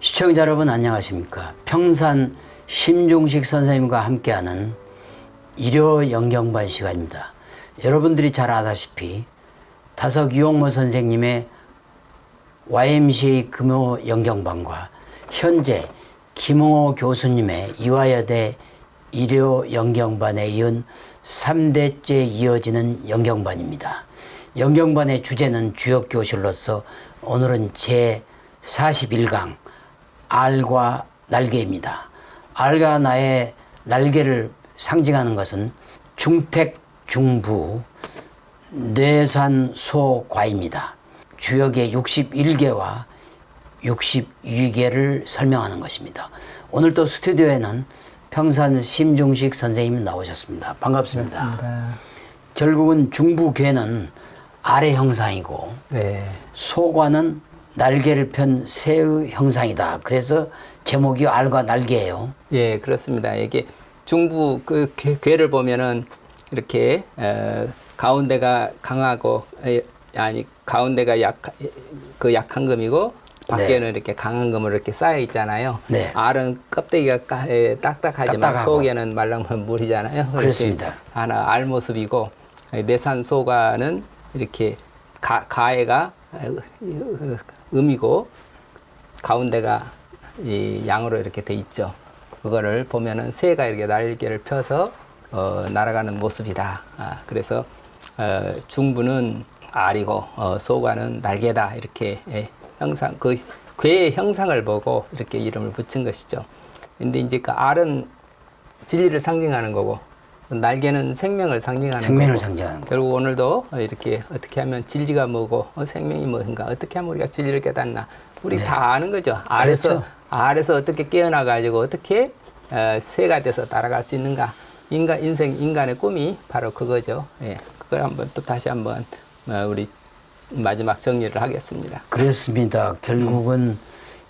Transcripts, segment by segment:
시청자 여러분 안녕하십니까. 평산 심중식 선생님과 함께하는 일요 영경반 시간입니다. 여러분들이 잘 아다시피 다석 유홍모 선생님의 YMCA 금요 영경반과 현재 김홍호 교수님의 이화여대 일요 영경반에 이은 3대째 이어지는 영경반입니다. 영경반의 주제는 주역교실로서 오늘은 제 41강 알과 날개입니다. 알과 나의 날개를 상징하는 것은 중택, 중부, 뇌산소과입니다. 주역의 61개와 62개를 설명하는 것입니다. 오늘 또 스튜디오에는 평산 심중식 선생님 나오셨습니다. 반갑습니다. 반갑습니다. 결국은 중부괴는 알의 형상이고 네. 소과는 날개를 편 새의 형상이다. 그래서 제목이 알과 날개예요. 예, 그렇습니다. 이게 중부 그 괴를 보면은 이렇게 가운데가 강하고 아니 가운데가 그 약한 금이고 밖에는 네. 이렇게 강한 금으로 이렇게 쌓여 있잖아요. 네. 알은 껍데기가 딱딱하지만 딱딱하고. 속에는 말랑말랑 물이잖아요. 그렇습니다. 하나 알 모습이고 내산소가는 이렇게 가해가 음이고 가운데가 이 양으로 이렇게 돼 있죠. 그거를 보면은 새가 이렇게 날개를 펴서 날아가는 모습이다. 그래서 중부는 알이고 소가는 날개다. 이렇게 형상 그 괴의 형상을 보고 이렇게 이름을 붙인 것이죠. 근데 이제 그 알은 진리를 상징하는 거고 날개는 생명을 상징하는 생명을 거고 상징하는 거. 결국 오늘도 이렇게 어떻게 하면 진리가 뭐고 생명이 뭔가 어떻게 하면 우리가 진리를 깨닫나 우리 네. 다 아는 거죠. 그렇죠. 알에서 어떻게 깨어나 가지고 어떻게 새가 돼서 따라갈 수 있는가. 인간의 꿈이 바로 그거죠. 예, 그걸 한번 또 다시 한번 우리 마지막 정리를 하겠습니다. 그렇습니다. 결국은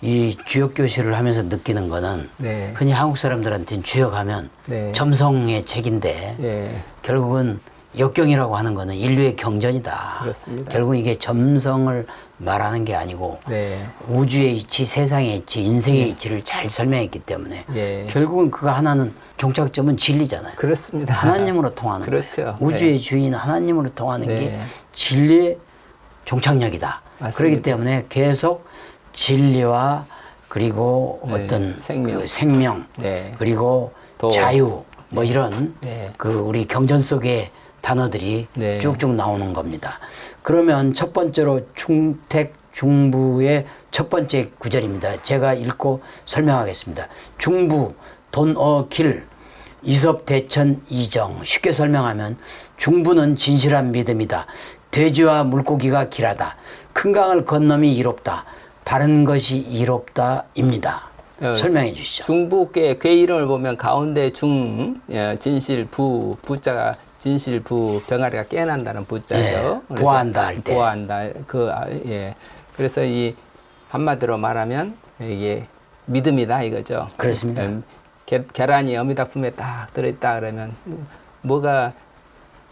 이 주역교실을 하면서 느끼는 거는 네. 흔히 한국 사람들한테는 주역하면 네. 점성의 책인데 예, 결국은 역경이라고 하는 거는 인류의 경전이다. 그렇습니다. 결국 이게 점성을 말하는 게 아니고 네. 우주의 이치, 세상의 이치, 인생의 이치를 잘 설명했기 때문에 예. 결국은 그거 하나는 종착점은 진리잖아요. 그렇습니다. 하나님으로 통하는 그렇죠. 거예요. 우주의 네. 주인 하나님으로 통하는 네. 게 진리의 종착역이다. 맞습니다. 그렇기 때문에 계속 진리와 그리고 네. 어떤 생명. 그 생명 네. 그리고 도. 자유 뭐 이런 네. 그 우리 경전 속의 단어들이 네. 쭉쭉 나오는 겁니다. 그러면 첫 번째로 중택 중부의 첫 번째 구절입니다. 제가 읽고 설명하겠습니다. 중부 돈어길 이섭대천 이정. 쉽게 설명하면 중부는 진실한 믿음이다. 돼지와 물고기가 길하다. 큰 강을 건너미 이롭다. 바른 것이 이롭다입니다. 설명해 주시죠. 중부괴 괴 이름을 보면 가운데 중 진실부 부자가 진실부 병아리가 깨어난다는 부자죠. 네, 부화한다 할 때. 부화한다. 예. 그래서 이 한마디로 말하면 이게 믿음이다 이거죠. 그렇습니다. 계란이 어미닭품에 딱 들어있다 그러면 뭐가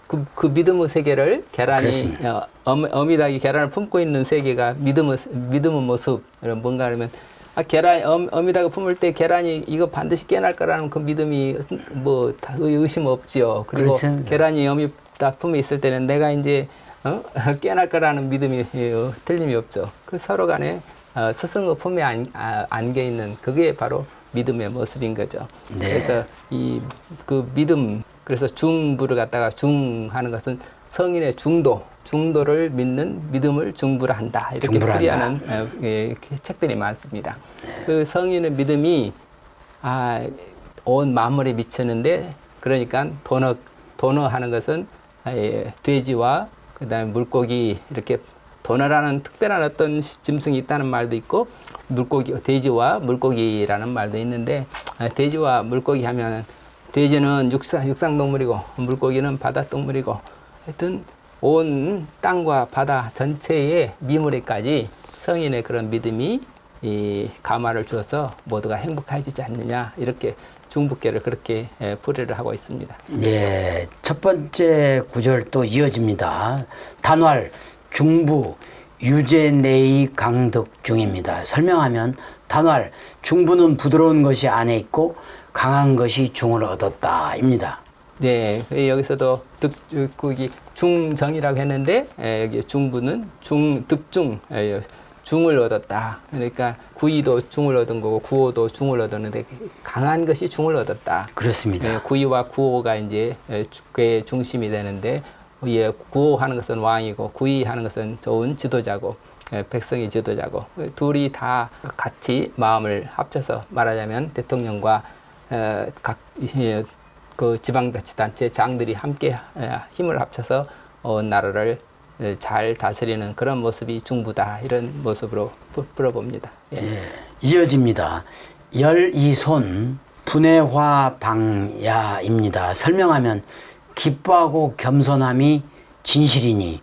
그 믿음의 세계를 계란이 어미닭이 계란을 품고 있는 세계가 믿음의 모습 뭔가 하면 어미닭을 품을 때 계란이 이거 반드시 깨어날 거라는 그 믿음이 뭐 의심 없지요. 그리고 그렇죠. 계란이 어미닭 품에 있을 때는 내가 이제 깨어날 거라는 믿음이 틀림이 없죠. 그 서로 간에 스승의 품에 안겨 있는 그게 바로 믿음의 모습인 거죠. 네. 그래서 그 믿음 그래서 중부를 갖다가 중하는 것은 성인의 중도를 믿는 믿음을 중부라 한다. 이렇게 풀이하는 책들이 많습니다. 그 성인의 믿음이 온 만물에 미치는데 그러니까 도너하는 것은 돼지와 그다음에 물고기 이렇게 도너라는 특별한 어떤 짐승이 있다는 말도 있고 돼지와 물고기라는 말도 있는데 돼지와 물고기 하면 돼지는 육상 동물이고 물고기는 바다 동물이고 하여튼 온 땅과 바다 전체의 미물에까지 성인의 그런 믿음이 이 감화를 주어서 모두가 행복해지지 않느냐 이렇게 중부계를 그렇게 풀이를 하고 있습니다. 네, 첫 번째 구절 또 이어집니다. 단활, 중부, 유제내의 강덕 중입니다. 설명하면 단활, 중부는 부드러운 것이 안에 있고 강한 것이 중을 얻었다입니다. 네, 여기서도 거기 중정이라고 했는데 여기 중부는 득중, 중을 얻었다. 그러니까 구이도 중을 얻은 거고 구호도 중을 얻었는데 강한 것이 중을 얻었다. 그렇습니다. 네, 구이와 구호가 이제 그 중심이 되는데 구호하는 것은 왕이고 구이하는 것은 좋은 지도자고 백성의 지도자고 둘이 다 같이 마음을 합쳐서 말하자면 대통령과 각 그 지방자치단체 장들이 함께 힘을 합쳐서 나라를 잘 다스리는 그런 모습이 중부다 이런 모습으로 풀어봅니다. 예. 예, 이어집니다. 열이손 분해화방야입니다. 설명하면 기뻐하고 겸손함이 진실이니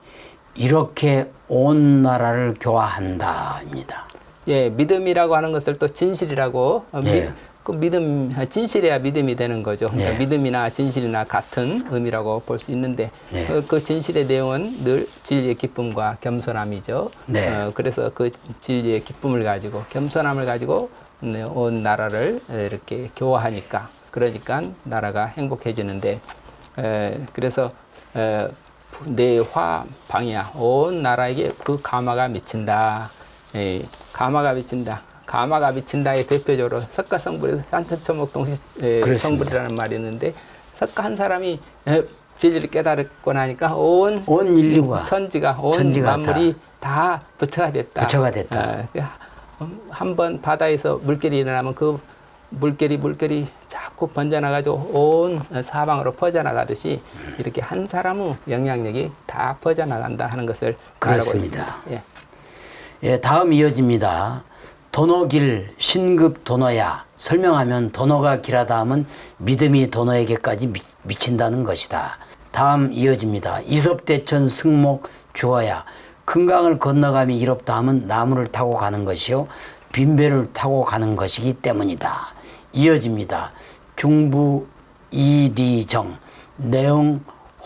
이렇게 온 나라를 교화한다입니다. 예, 믿음이라고 하는 것을 또 진실이라고 예. 그 믿음 진실해야 믿음이 되는 거죠. 네. 그러니까 믿음이나 진실이나 같은 의미라고 볼 수 있는데 네. 그 진실의 내용은 늘 진리의 기쁨과 겸손함이죠. 네. 그래서 그 진리의 기쁨을 가지고 겸손함을 가지고 온 나라를 이렇게 교화하니까 그러니까 나라가 행복해지는데 그래서 내화 방이야 온 나라에게 그 가마가 미친다. 가마가 미친다. 가마가 미친다의 대표적으로 석가성불에서 산천초목동시 성불이라는 말이 있는데 석가 한 사람이 진리를 깨달았고 나니까 온 인류가 천지가 만물이 다 부처가 됐다. 부처가 됐다. 한번 바다에서 물결이 일어나면 그 물결이 자꾸 번져나가지고 온 사방으로 퍼져나가듯이 이렇게 한 사람의 영향력이 다 퍼져나간다 하는 것을 말하고 있습니다. 예. 예, 다음 이어집니다. 도노길 신급 도노야. 설명하면 도노가 길하다 하면 믿음이 도노에게까지 미친다는 것이다. 다음 이어집니다. 이섭대천 승목 주어야. 큰 강을 건너감이 이롭다 하면 나무를 타고 가는 것이요 빈배를 타고 가는 것이기 때문이다. 이어집니다. 중부 이리정 내응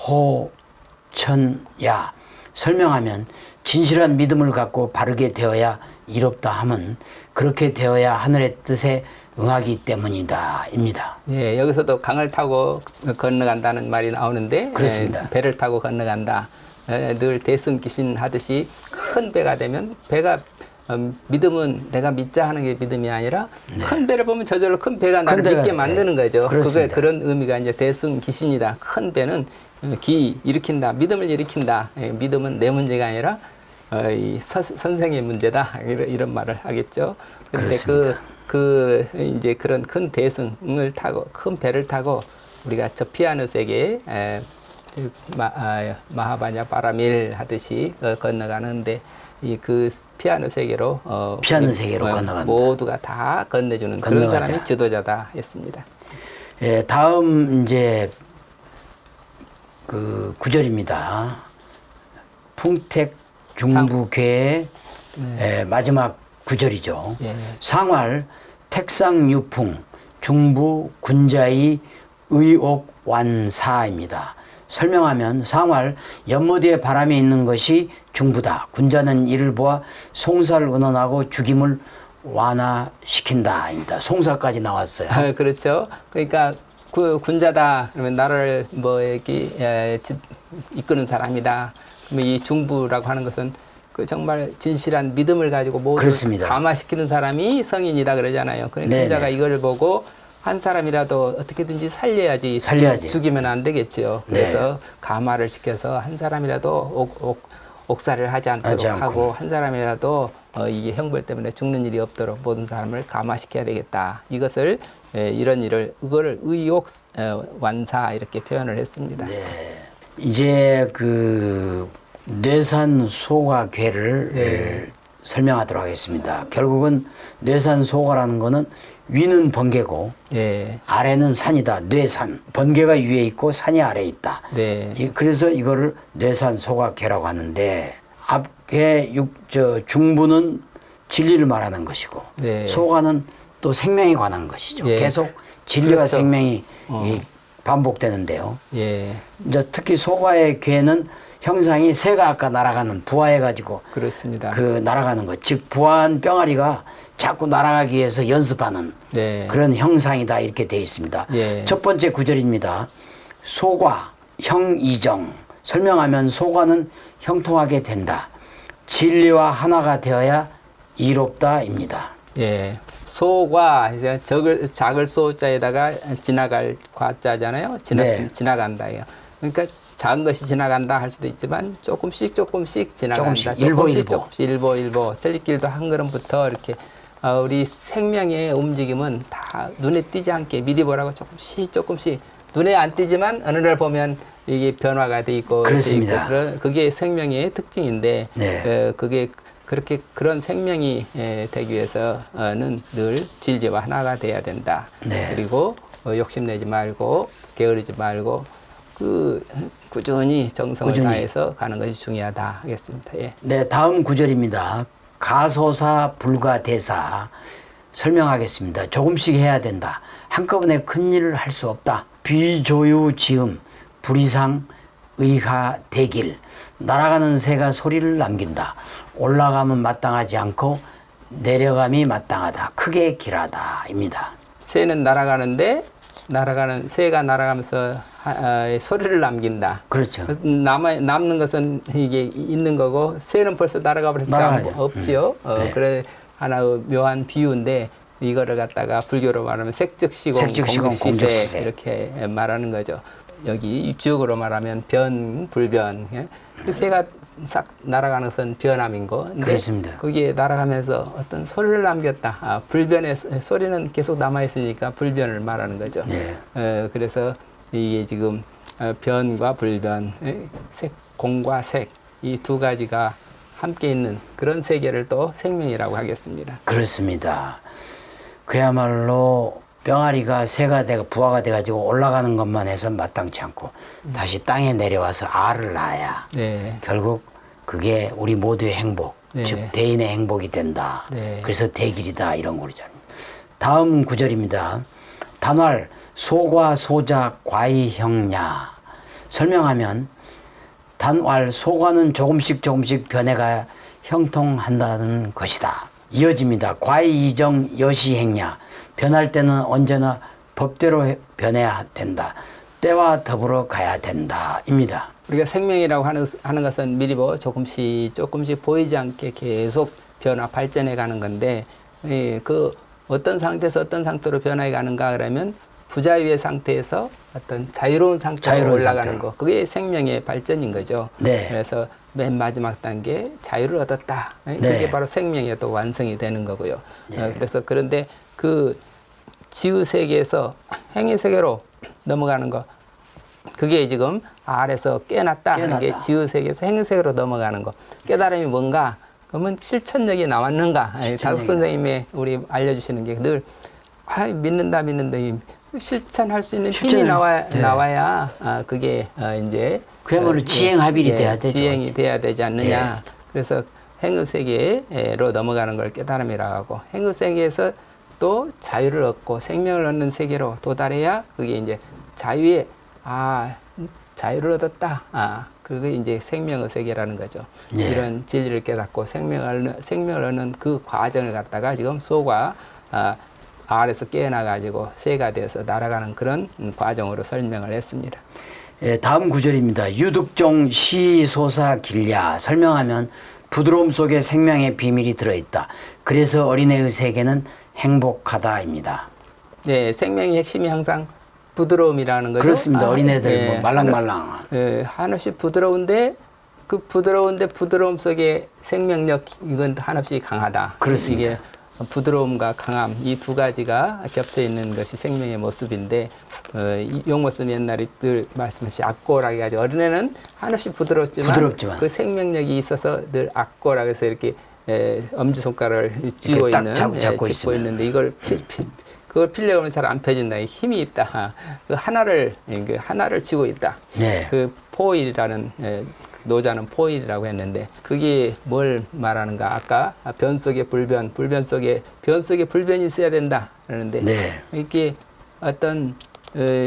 호천야. 설명하면 진실한 믿음을 갖고 바르게 되어야 이롭다 함은 그렇게 되어야 하늘의 뜻에 응하기 때문이다 입니다. 예, 여기서도 강을 타고 건너간다는 말이 나오는데 그렇습니다. 배를 타고 건너간다. 늘 대승기신 하듯이 큰 배가 되면 배가 믿음은 내가 믿자 하는 게 믿음이 아니라 큰 배를 보면 저절로 큰 배가 나를 믿게 만드는 거죠. 그게 그런 의미가 이제 대승기신이다. 큰 배는 기 일으킨다. 믿음을 일으킨다. 믿음은 내 문제가 아니라 이 선생의 문제다. 이런 말을 하겠죠. 그런데 이제 그런 큰 대승을 타고 큰 배를 타고 우리가 저 피아노 세계에 마하바냐 바라밀 하듯이 건너가는데 이 그 피아노 세계로 건너간다. 모두가 다 건네주는 그런 사람이 지도자다 했습니다. 예, 다음 이제 그 구절입니다. 풍택 중부괴의 마지막 구절이죠. 예. 상활 택상유풍 중부 군자의 의옥완사입니다. 설명하면 상활 연못 위에 바람이 있는 것이 중부다. 군자는 이를 보아 송사를 은원하고 죽임을 완화시킨다입니다. 송사까지 나왔어요. 그렇죠. 그러니까 그 군자다 그러면 나라를 뭐 이렇게 이끄는 사람이다. 그러면 이 중부라고 하는 것은 그 정말 진실한 믿음을 가지고 모두를 감화시키는 사람이 성인이다 그러잖아요. 그러니까 군자가 이걸 보고 한 사람이라도 어떻게든지 살려야지. 죽이면 안 되겠죠. 그래서 감화를 시켜서 한 사람이라도 옥살이를 하지 않도록 하고 한 사람이라도 이게 형벌 때문에 죽는 일이 없도록 모든 사람을 감화시켜야 되겠다. 이것을 이런 일을 이거를 의옥 완사 이렇게 표현을 했습니다. 네. 이제 그 뇌산소가괴를 설명하도록 하겠습니다. 결국은 뇌산소가라는 거는 위는 번개고 아래는 산이다. 뇌산. 번개가 위에 있고 산이 아래에 있다. 그래서 이거를 뇌산소가괴라고 하는데 앞에 중부는 진리를 말하는 것이고 소가는 또 생명에 관한 것이죠. 계속 진리와 생명이 반복되는데요. 이제 특히 소가의 괴는 형상이 새가 아까 날아가는 부화해가지고 그렇습니다. 그 날아가는 것, 즉 부화한 병아리가 자꾸 날아가기 위해서 연습하는 네. 그런 형상이다 이렇게 되어 있습니다. 예. 첫 번째 구절입니다. 소과 형이정 설명하면 소과는 형통하게 된다. 진리와 하나가 되어야 이롭다입니다. 예. 소과 이제 작을 소자에다가 지나갈 과자잖아요. 네. 지나간다예요. 그러니까 작은 것이 지나간다 할 수도 있지만 조금씩 지나간다. 조금씩, 일보, 일보. 조금씩 일보. 절길도 한 걸음부터 이렇게 우리 생명의 움직임은 다 눈에 띄지 않게 미리 보라고 조금씩 눈에 안 띄지만 어느 날 보면 이게 변화가 돼 있고 그렇습니다. 그게 생명의 특징인데 네. 그게 그렇게 그런 생명이 되기 위해서는 늘 진리와 하나가 돼야 된다. 네. 그리고 욕심내지 말고 게으르지 말고 꾸준히 정성을 꾸준히. 다해서 가는 것이 중요하다 하겠습니다. 예. 네, 다음 구절입니다. 가소사 불가대사 설명하겠습니다. 조금씩 해야 된다. 한꺼번에 큰 일을 할 수 없다. 비조유 지음 불이상 의가 대길 날아가는 새가 소리를 남긴다. 올라가면 마땅하지 않고 내려감이 마땅하다. 크게 길하다입니다. 새는 새가 날아가면서 소리를 남긴다. 그렇죠. 남는 것은 이게 있는 거고 새는 벌써 날아가 버리니까 날아가죠. 없지요. 네. 그래 하나의 묘한 비유인데 이거를 갖다가 불교로 말하면 색즉시공 공즉시대 이렇게 말하는 거죠. 여기 지역으로 말하면 변, 불변. 예? 그 새가 싹 날아가는 것은 변함인 거. 근데 그렇습니다. 거기에 날아가면서 어떤 소리를 남겼다. 불변의 소리는 계속 남아있으니까 불변을 말하는 거죠. 네. 그래서 이게 지금 변과 불변, 색, 공과 색, 이 두 가지가 함께 있는 그런 세계를 또 생명이라고 하겠습니다. 그렇습니다. 그야말로 병아리가 새가 되고 부화가 돼가지고 올라가는 것만 해서 마땅치 않고 다시 땅에 내려와서 알을 낳아야 네. 결국 그게 우리 모두의 행복, 네. 즉 대인의 행복이 된다. 네. 그래서 대길이다 이런 거죠. 다음 구절입니다. 단활 소과 소자 과이형냐 설명하면 단활 소과는 조금씩 변해가야 형통한다는 것이다. 이어집니다. 과이이정 여시행냐 변할 때는 언제나 법대로 변해야 된다. 때와 더불어 가야 된다입니다. 우리가 생명이라고 하는 것은 미리 조금씩 보이지 않게 계속 변화 발전해 가는 건데 그 어떤 상태에서 어떤 상태로 변해 가는가 그러면 부자유의 상태에서 어떤 자유로운 상태로 올라가는 상태로. 거 그게 생명의 발전인 거죠. 네. 그래서 맨 마지막 단계 자유를 얻었다. 네. 그게 바로 생명의 또 완성이 되는 거고요. 네. 그래서 그런데 그 지의 세계에서 행위 세계로 넘어가는 거 그게 지금 알에서 깨났다 하는 게 지의 세계에서 행위 세계로 넘어가는 거 깨달음이 뭔가 그러면 실천력이 나왔는가 다섯 선생님의 우리 알려주시는 게 늘 믿는다 실천할 수 있는 힘이 나와야 그게 이제 그야말로 지행합일이 돼야 되죠. 지행이 돼야 되지 않느냐. 그래서 행의 세계로 넘어가는 걸 깨달음이라고 하고 행의 세계에서 또 자유를 얻고 생명을 얻는 세계로 도달해야 그게 이제 자유의 자유를 얻었다. 그게 이제 생명의 세계라는 거죠. 예. 이런 진리를 깨닫고 생명을 얻는 그 과정을 갖다가 지금 소가 알에서 깨어나가지고 새가 되어서 날아가는 그런 과정으로 설명을 했습니다. 예, 다음 구절입니다. 유득종 시소사 길야 설명하면 부드러움 속에 생명의 비밀이 들어있다. 그래서 어린애의 세계는 행복하다입니다. 네, 생명의 핵심이 항상 부드러움이라는 거죠. 그렇습니다. 어린애들 뭐 말랑말랑. 한없이 부드러운데 그 부드러움 속에 생명력 이건 한없이 강하다. 그렇습니다. 이게 부드러움과 강함 이 두 가지가 겹쳐 있는 것이 생명의 모습인데 이 용어 쓰면 옛날에 늘 말씀하신 악고라고 해가지고 어린애는 한없이 부드럽지만 그 생명력이 있어서 늘 악고라고 해서 이렇게 엄지손가락을 쥐고 잡고 있는데 이걸 그걸 피려고 하면 잘 안 펴진다. 힘이 있다. 그 하나를 쥐고 있다. 네. 그 포일이라는 노자는 포일이라고 했는데 그게 뭘 말하는가? 아까 변 속에 불변 속에 불변이 있어야 된다. 그러는데 네. 이렇게 어떤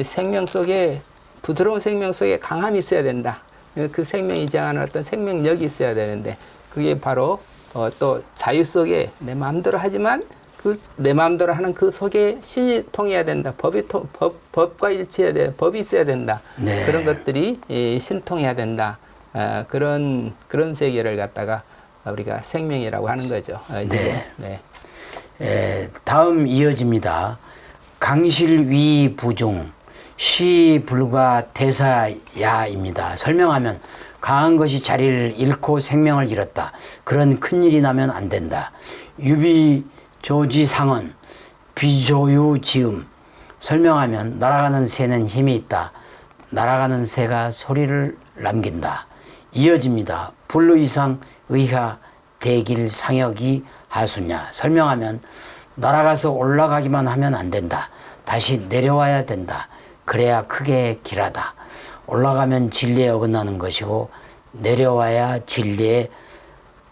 생명 속에 부드러운 생명 속에 강함이 있어야 된다. 그 생명이 지향하는 어떤 생명력이 있어야 되는데 그게 바로 또 자유 속에 내 마음대로 하지만 그 내 마음대로 하는 그 속에 신이 통해야 된다. 법과 일치해야 돼. 법이 있어야 된다. 네. 그런 것들이 신통해야 된다. 그런 세계를 갖다가 우리가 생명이라고 하는 거죠. 네. 네. 다음 이어집니다. 강실위 부중 시 불과 대사야입니다. 설명하면 강한 것이 자리를 잃고 생명을 잃었다. 그런 큰일이 나면 안 된다. 유비조지상은 비조유지음. 설명하면 날아가는 새는 힘이 있다. 날아가는 새가 소리를 남긴다. 이어집니다. 불의상 의하 대길 상역이 하수냐. 설명하면 날아가서 올라가기만 하면 안 된다. 다시 내려와야 된다. 그래야 크게 길하다. 올라가면 진리에 어긋나는 것이고 내려와야 진리에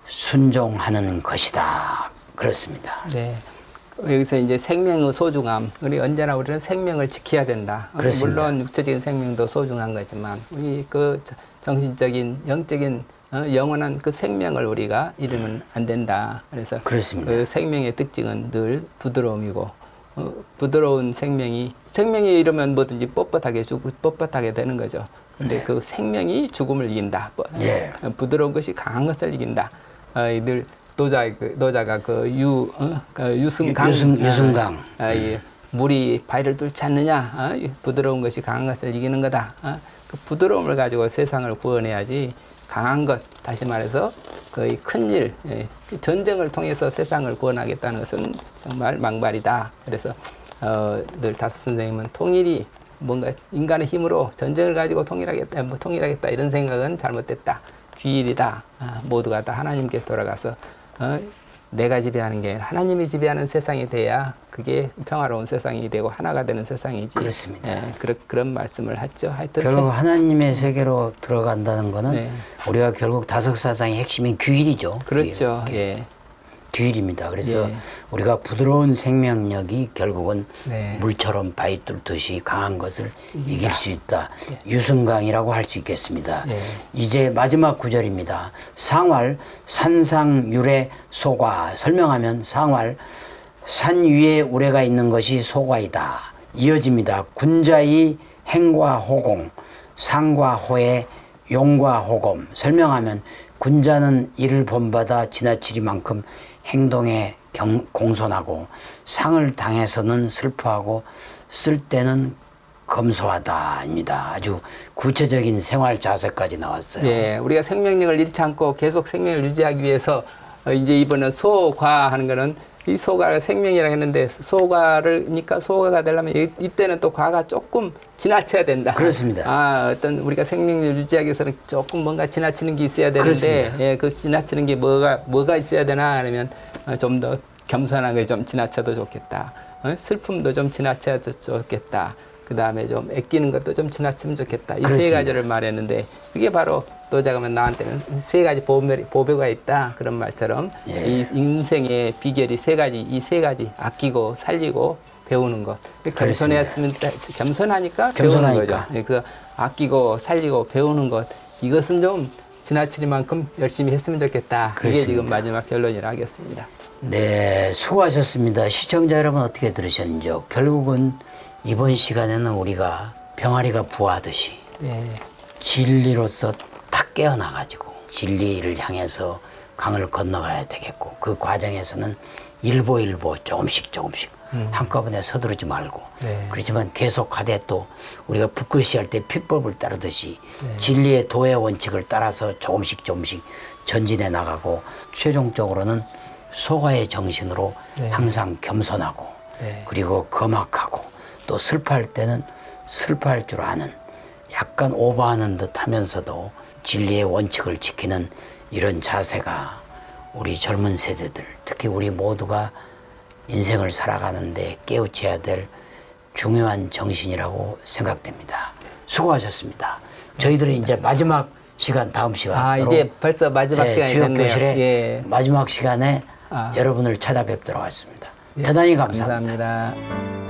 순종하는 것이다. 그렇습니다. 네. 여기서 이제 생명의 소중함. 우리 언제나 우리는 생명을 지켜야 된다. 그렇습니다. 물론 육체적인 생명도 소중한 거지만 우리 그 정신적인 영적인 영원한 그 생명을 우리가 잃으면 안 된다. 그래서 그렇습니다. 그 생명의 특징은 늘 부드러움이고 부드러운 생명이 잃으면 뭐든지 뻣뻣하게 되는 거죠. 근데 네. 그 생명이 죽음을 이긴다. 예. 부드러운 것이 강한 것을 이긴다. 늘 노자가 유승강 유승강. 물이 바위를 뚫지 않느냐. 부드러운 것이 강한 것을 이기는 거다. 그 부드러움을 가지고 세상을 구원해야지 강한 것, 다시 말해서 거의 큰일, 전쟁을 통해서 세상을 구원하겠다는 것은 정말 망발이다. 그래서 늘 다스 선생님은 통일이 뭔가 인간의 힘으로 전쟁을 가지고 통일하겠다 이런 생각은 잘못됐다. 귀일이다. 모두가 다 하나님께 돌아가서 내가 지배하는 게 하나님이 지배하는 세상이 돼야 그게 평화로운 세상이 되고 하나가 되는 세상이지. 그렇습니다. 네, 그런 말씀을 했죠. 하여튼 결국 하나님의 세계로 들어간다는 것은 네. 우리가 결국 다섯사상의 핵심인 규율이죠. 그렇죠. 규율. 예. 규율입니다. 그래서 예. 우리가 부드러운 생명력이 결국은 네. 물처럼 바위 뚫듯이 강한 것을 이길 수 있다. 유승강이라고 할 수 있겠습니다. 네. 이제 마지막 구절입니다. 상활 산상유래 소과. 설명하면 상활 산 위에 우레가 있는 것이 소과이다. 이어집니다. 군자의 행과 호공 상과 호의 용과 호검. 설명하면 군자는 이를 본받아 지나치리만큼 행동에 공손하고 상을 당해서는 슬퍼하고 쓸 때는 검소하다입니다. 아주 구체적인 생활 자세까지 나왔어요. 예, 우리가 생명력을 잃지 않고 계속 생명을 유지하기 위해서 이제 이번에 소과하는 거는 이 소가가 생명이라고 했는데 소가가 되려면 이때는 또 과가 조금 지나쳐야 된다. 그렇습니다. 어떤 우리가 생명력을 유지하기 위해서는 조금 뭔가 지나치는 게 있어야 되는데, 예, 그 지나치는 게 뭐가 있어야 되나 하면 좀 더 겸손하게 좀 지나쳐도 좋겠다. 슬픔도 좀 지나쳐도 좋겠다. 그 다음에 좀 아끼는 것도 좀 지나치면 좋겠다. 이 세 가지를 말했는데 그게 바로 노자가면 나한테는 세 가지 보배가 있다. 그런 말처럼 예. 이 인생의 비결이 이 세 가지 아끼고 살리고 배우는 것. 겸손했으면 겸손하니까 배우는 거죠. 그래서 아끼고 살리고 배우는 것. 이것은 좀 지나칠 만큼 열심히 했으면 좋겠다. 그렇습니다. 이게 지금 마지막 결론이라 하겠습니다. 네, 수고하셨습니다. 시청자 여러분 어떻게 들으셨는지요? 결국은 이번 시간에는 우리가 병아리가 부화하듯이 네. 진리로서 탁 깨어나가지고 진리를 향해서 강을 건너가야 되겠고 그 과정에서는 일보 조금씩 한꺼번에 서두르지 말고 네. 그렇지만 계속 가되 또 우리가 붓글씨 할 때 필법을 따르듯이 진리의 도의 원칙을 따라서 조금씩 전진해 나가고 최종적으로는 소가의 정신으로 항상 겸손하고 그리고 거막하고 또 슬퍼할 때는 슬퍼할 줄 아는 약간 오버하는 듯 하면서도 진리의 원칙을 지키는 이런 자세가 우리 젊은 세대들 특히 우리 모두가 인생을 살아가는데 깨우쳐야 될 중요한 정신이라고 생각됩니다. 수고하셨습니다. 저희들은 이제 마지막 시간 다음 시간 이제 벌써 마지막 시간이 됐네요. 주역교실의 마지막 시간에 여러분을 찾아뵙도록 하겠습니다. 대단히 감사합니다. 감사합니다.